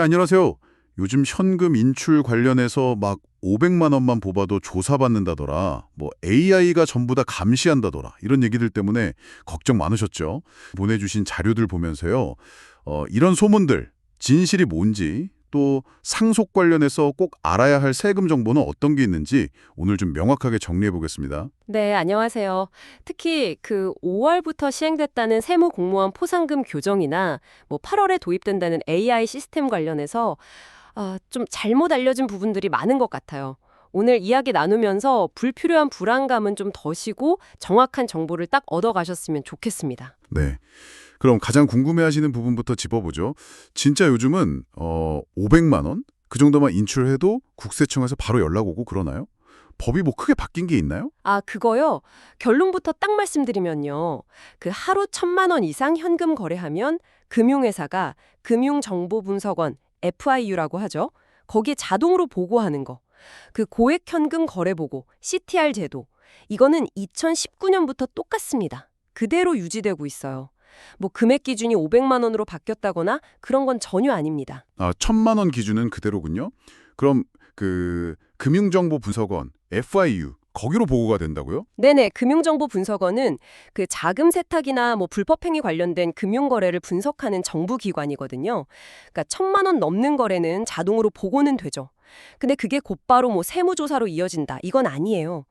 안녕하세요. 요즘 현금 인출 관련해서 막 500만 원만 뽑아도 조사받는다더라. 뭐 AI가 전부 다 감시한다더라. 이런 얘기들 때문에 걱정 많으셨죠? 보내주신 자료들 보면서요. 이런 소문들, 진실이 뭔지, 또 상속 관련해서 꼭 알아야 할 세금 정보는 어떤 게 있는지 오늘 좀 명확하게 정리해 보겠습니다. 네, 안녕하세요. 특히 5월부터 시행됐다는 세무 공무원 포상금 교정이나 8월에 도입된다는 AI 시스템 관련해서 좀 잘못 알려진 부분들이 많은 것 같아요. 오늘 이야기 나누면서 불필요한 불안감은 좀 더시고 정확한 정보를 딱 얻어가셨으면 좋겠습니다. 네. 그럼 가장 궁금해하시는 부분부터 짚어보죠. 진짜 요즘은 500만 원? 그 정도만 인출해도 국세청에서 바로 연락 오고 그러나요? 법이 뭐 크게 바뀐 게 있나요? 그거요. 결론부터 딱 말씀드리면요. 하루 1,000만 원 이상 현금 거래하면 금융회사가 금융정보분석원, FIU라고 하죠. 거기에 자동으로 보고하는 거. 고액 현금 거래 보고, CTR 제도. 이거는 2019년부터 똑같습니다. 그대로 유지되고 있어요. 금액 기준이 500만 원으로 바뀌었다거나 그런 건 전혀 아닙니다. 1,000만 원 기준은 그대로군요. 그럼 금융정보분석원, FIU, 거기로 보고가 된다고요? 네네, 금융정보분석원은 자금 세탁이나 불법행위 관련된 금융거래를 분석하는 정부기관이거든요. 그러니까 1,000만 원 넘는 거래는 자동으로 보고는 되죠. 근데 그게 곧바로 세무조사로 이어진다. 이건 아니에요.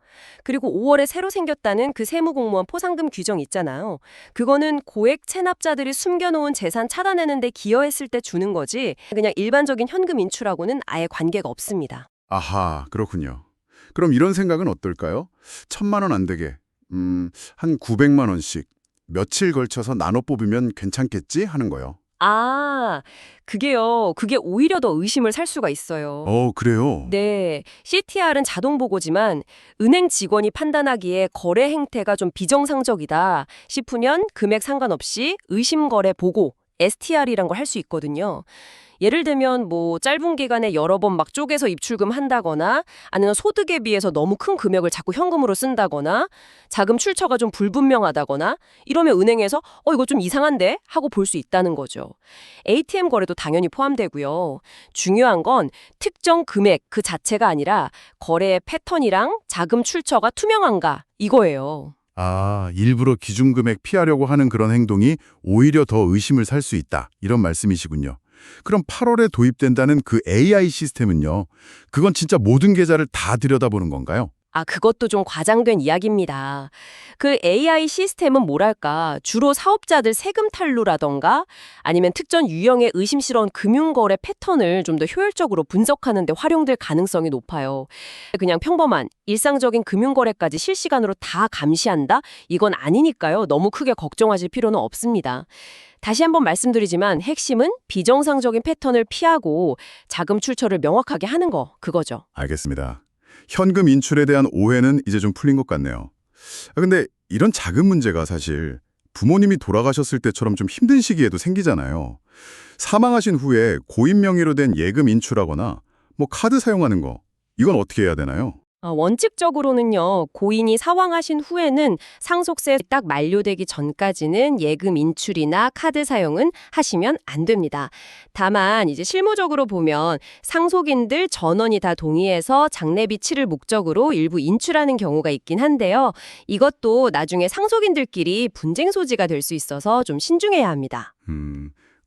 그리고 5월에 새로 생겼다는 세무공무원 포상금 규정 있잖아요. 그거는 고액 체납자들이 숨겨놓은 재산 찾아내는 데 기여했을 때 주는 거지 그냥 일반적인 현금 인출하고는 아예 관계가 없습니다. 아하, 그렇군요. 그럼 이런 생각은 어떨까요? 1,000만 원 안 되게, 한 900만 원씩 며칠 걸쳐서 나눠 뽑으면 괜찮겠지 하는 거요. 그게 오히려 더 의심을 살 수가 있어요. 그래요? 네, CTR은 자동 보고지만 은행 직원이 판단하기에 거래 행태가 좀 비정상적이다 싶으면 금액 상관없이 의심 거래 보고 STR이란 걸 할 수 있거든요. 예를 들면 짧은 기간에 여러 번 막 쪼개서 입출금 한다거나 아니면 소득에 비해서 너무 큰 금액을 자꾸 현금으로 쓴다거나 자금 출처가 좀 불분명하다거나 이러면 은행에서 이거 좀 이상한데? 하고 볼 수 있다는 거죠. ATM 거래도 당연히 포함되고요. 중요한 건 특정 금액 그 자체가 아니라 거래의 패턴이랑 자금 출처가 투명한가 이거예요. 일부러 기준금액 피하려고 하는 그런 행동이 오히려 더 의심을 살 수 있다. 이런 말씀이시군요. 그럼 8월에 도입된다는 그 AI 시스템은요? 그건 진짜 모든 계좌를 다 들여다보는 건가요? 그것도 좀 과장된 이야기입니다. AI 시스템은 뭐랄까, 주로 사업자들 세금 탈루라던가 아니면 특정 유형의 의심스러운 금융거래 패턴을 좀 더 효율적으로 분석하는 데 활용될 가능성이 높아요. 그냥 평범한 일상적인 금융거래까지 실시간으로 다 감시한다? 이건 아니니까요. 너무 크게 걱정하실 필요는 없습니다. 다시 한번 말씀드리지만 핵심은 비정상적인 패턴을 피하고 자금 출처를 명확하게 하는 거, 그거죠. 알겠습니다. 현금 인출에 대한 오해는 이제 좀 풀린 것 같네요. 근데 이런 작은 문제가 사실 부모님이 돌아가셨을 때처럼 좀 힘든 시기에도 생기잖아요. 사망하신 후에 고인 명의로 된 예금 인출하거나 카드 사용하는 거, 이건 어떻게 해야 되나요? 원칙적으로는요, 고인이 사망하신 후에는 상속세 딱 만료되기 전까지는 예금 인출이나 카드 사용은 하시면 안 됩니다. 다만 이제 실무적으로 보면 상속인들 전원이 다 동의해서 장례비 치를 목적으로 일부 인출하는 경우가 있긴 한데요. 이것도 나중에 상속인들끼리 분쟁 소지가 될 수 있어서 좀 신중해야 합니다.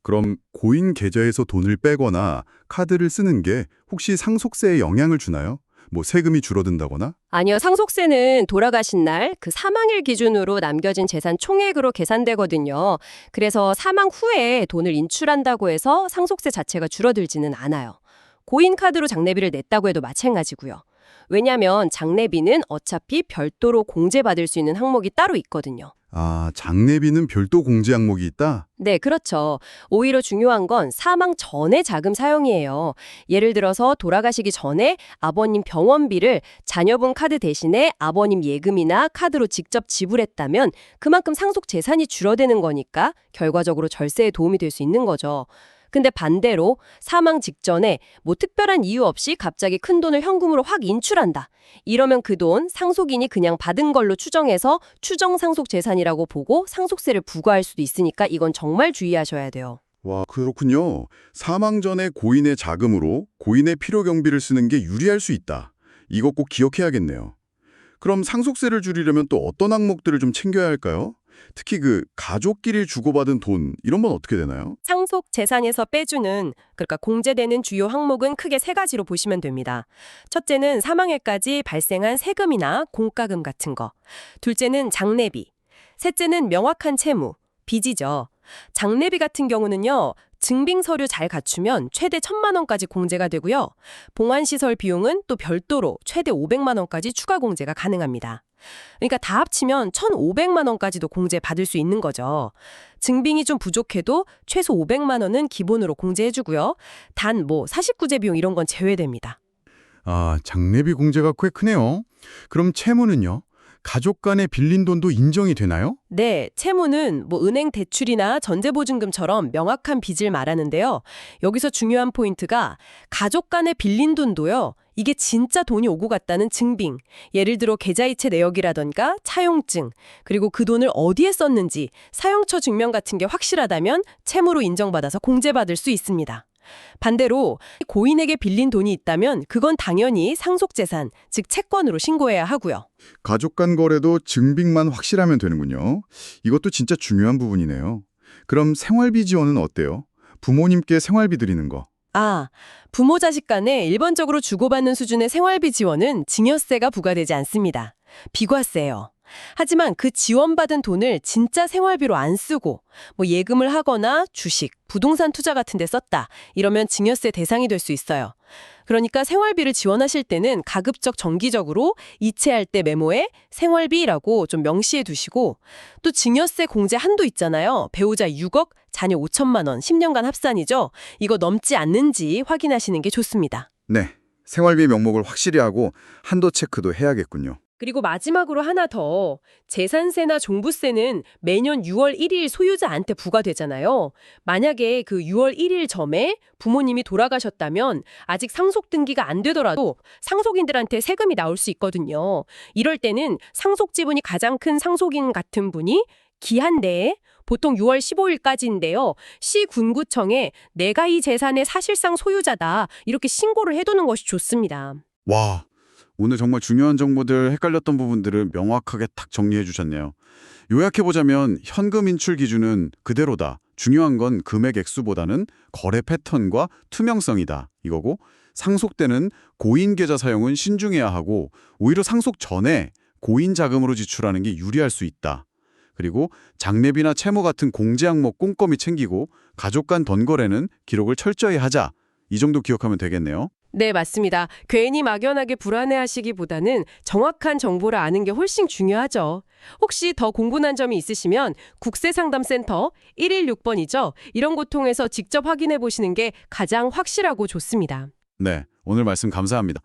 그럼 고인 계좌에서 돈을 빼거나 카드를 쓰는 게 혹시 상속세에 영향을 주나요? 세금이 줄어든다거나? 아니요, 상속세는 돌아가신 날 사망일 기준으로 남겨진 재산 총액으로 계산되거든요. 그래서 사망 후에 돈을 인출한다고 해서 상속세 자체가 줄어들지는 않아요. 고인 카드로 장례비를 냈다고 해도 마찬가지고요. 왜냐하면 장례비는 어차피 별도로 공제받을 수 있는 항목이 따로 있거든요. 장례비는 별도 공제 항목이 있다? 네, 그렇죠. 오히려 중요한 건 사망 전의 자금 사용이에요. 예를 들어서 돌아가시기 전에 아버님 병원비를 자녀분 카드 대신에 아버님 예금이나 카드로 직접 지불했다면 그만큼 상속 재산이 줄어드는 거니까 결과적으로 절세에 도움이 될 수 있는 거죠. 근데 반대로 사망 직전에 특별한 이유 없이 갑자기 큰 돈을 현금으로 확 인출한다. 이러면 그 돈 상속인이 그냥 받은 걸로 추정해서 추정 상속 재산이라고 보고 상속세를 부과할 수도 있으니까 이건 정말 주의하셔야 돼요. 와, 그렇군요. 사망 전에 고인의 자금으로 고인의 필요 경비를 쓰는 게 유리할 수 있다. 이거 꼭 기억해야겠네요. 그럼 상속세를 줄이려면 또 어떤 항목들을 좀 챙겨야 할까요? 특히 그 가족끼리 주고받은 돈 이런 건 어떻게 되나요? 상속 재산에서 빼주는, 그러니까 공제되는 주요 항목은 크게 세 가지로 보시면 됩니다. 첫째는 사망에까지 발생한 세금이나 공과금 같은 거. 둘째는 장례비. 셋째는 명확한 채무, 빚이죠. 장례비 같은 경우는요, 증빙 서류 잘 갖추면 최대 1,000만 원까지 공제가 되고요. 봉안시설 비용은 또 별도로 최대 500만 원까지 추가 공제가 가능합니다. 그러니까 다 합치면 1,500만 원까지도 공제 받을 수 있는 거죠. 증빙이 좀 부족해도 최소 500만 원은 기본으로 공제해주고요. 단 사십구제 비용 이런 건 제외됩니다. 아, 장례비 공제가 꽤 크네요. 그럼 채무는요? 가족 간에 빌린 돈도 인정이 되나요? 네, 채무는 은행 대출이나 전세보증금처럼 명확한 빚을 말하는데요. 여기서 중요한 포인트가 가족 간에 빌린 돈도요. 이게 진짜 돈이 오고 갔다는 증빙, 예를 들어 계좌이체 내역이라던가 차용증, 그리고 그 돈을 어디에 썼는지 사용처 증명 같은 게 확실하다면 채무로 인정받아서 공제받을 수 있습니다. 반대로 고인에게 빌린 돈이 있다면 그건 당연히 상속재산, 즉 채권으로 신고해야 하고요. 가족 간 거래도 증빙만 확실하면 되는군요. 이것도 진짜 중요한 부분이네요. 그럼 생활비 지원은 어때요? 부모님께 생활비 드리는 거. 부모 자식 간에 일반적으로 주고받는 수준의 생활비 지원은 증여세가 부과되지 않습니다. 비과세예요. 하지만 그 지원받은 돈을 진짜 생활비로 안 쓰고 예금을 하거나 주식, 부동산 투자 같은 데 썼다. 이러면 증여세 대상이 될 수 있어요. 그러니까 생활비를 지원하실 때는 가급적 정기적으로 이체할 때 메모에 생활비라고 좀 명시해 두시고, 또 증여세 공제 한도 있잖아요. 배우자 6억, 자녀 5천만 원, 10년간 합산이죠. 이거 넘지 않는지 확인하시는 게 좋습니다. 네, 생활비 명목을 확실히 하고 한도 체크도 해야겠군요. 그리고 마지막으로 하나 더, 재산세나 종부세는 매년 6월 1일 소유자한테 부과되잖아요. 만약에 그 6월 1일 점에 부모님이 돌아가셨다면 아직 상속 등기가 안 되더라도 상속인들한테 세금이 나올 수 있거든요. 이럴 때는 상속 지분이 가장 큰 상속인 같은 분이 기한 내에, 보통 6월 15일까지인데요. 시군구청에 내가 이 재산의 사실상 소유자다, 이렇게 신고를 해두는 것이 좋습니다. 와, 오늘 정말 중요한 정보들, 헷갈렸던 부분들을 명확하게 딱 정리해 주셨네요. 요약해보자면 현금 인출 기준은 그대로다. 중요한 건 금액 액수보다는 거래 패턴과 투명성이다. 이거고, 상속되는 고인 계좌 사용은 신중해야 하고 오히려 상속 전에 고인 자금으로 지출하는 게 유리할 수 있다. 그리고 장례비나 채무 같은 공제 항목 꼼꼼히 챙기고 가족 간 던거래는 기록을 철저히 하자. 이 정도 기억하면 되겠네요. 네, 맞습니다. 괜히 막연하게 불안해하시기보다는 정확한 정보를 아는 게 훨씬 중요하죠. 혹시 더 궁금한 점이 있으시면 국세상담센터 116번이죠. 이런 곳 통해서 직접 확인해 보시는 게 가장 확실하고 좋습니다. 네, 오늘 말씀 감사합니다.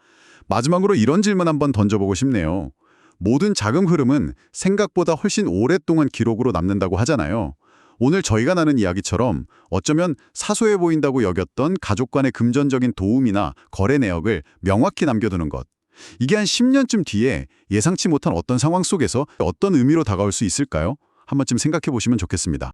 마지막으로 이런 질문 한번 던져보고 싶네요. 모든 자금 흐름은 생각보다 훨씬 오랫동안 기록으로 남는다고 하잖아요. 오늘 저희가 나눈 이야기처럼 어쩌면 사소해 보인다고 여겼던 가족 간의 금전적인 도움이나 거래 내역을 명확히 남겨두는 것. 이게 한 10년쯤 뒤에 예상치 못한 어떤 상황 속에서 어떤 의미로 다가올 수 있을까요? 한 번쯤 생각해 보시면 좋겠습니다.